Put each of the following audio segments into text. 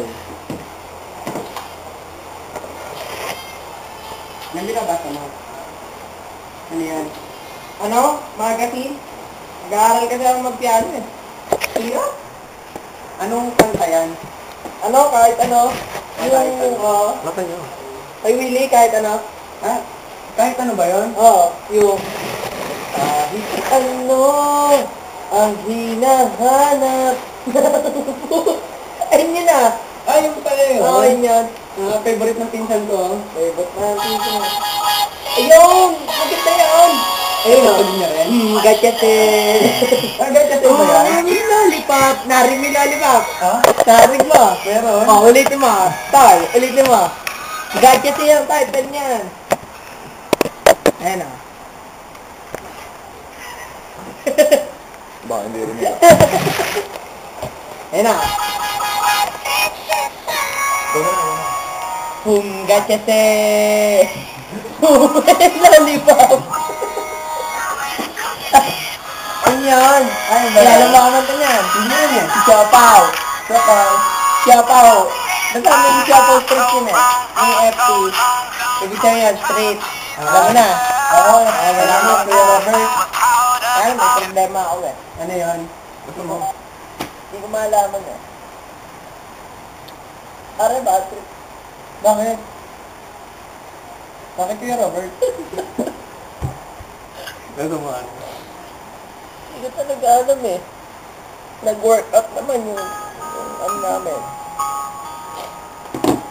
yun. Nabinabasa mo? Ano yan? Ano? Magazine? Nag-aaral ka na mag-piano eh. Sino? Anong kanta yan? Ano? Kahit ano? Yung, Mata nyo. Ay, Willie, kahit ano? Ha? Kahit ano ba yun? Yung... Kahit ano ang hinahanap. Ayun yun ah. Ay, yung pala yun. Ayun yun. Favorite ng pinsan ko. Favorite ng pinsan ko. Ayun! Maganda yun! Ayun o. Niya rin? Gatchatin. Gatchatin ba yan? Naring lollipop. Naring may lollipop. Ha? Naring mo. Meron? Ulitin mo. Tay, ulitin mo. Gatchatin yung title niyan. Ayan o. Baka hindi rin nila. Ayan o. Gatchate. Lollipop. Ano yan? Ano ba? Alam mo ka niyan. Hindi yun yan. Siapaw. Siapaw. Nagkami yung Siapaw street yun eh. Yung FT. Ibig sabihin yan, street. Alam mo na. Oo. Alam mo, Kuya Robert. Ay, may problema ako eh. Ano yun? Gusto mo? Hindi ko malaman eh. Pare ba? Bakit? Bakit Kuya Robert? Gusto mo ano? Hindi ko talaga alam eh. Nag-workout naman yung ano namin.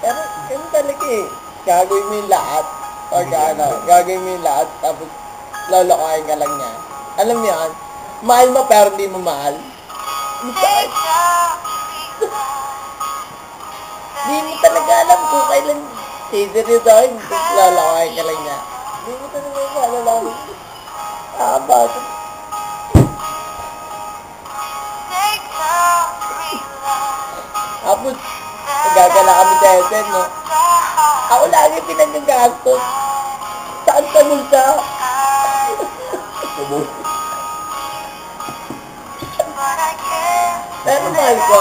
Pero, yun talaga eh. Gagawin mo yung lahat. O gagawin mo yung lahat, tapos lolokohin ka lang niya. Alam mo yan? Mahal mo pero hindi mo mahal. Masakit. Hindi mo talaga alam kung kailan siseryosohin, tapos lolokohin ka lang niya. Hindi mo talaga malalaman. Bakit? Tapos, nagagala kami sa SM, no? Ako lagi pinagagastos. Saan sa multa? Pero mahal ko.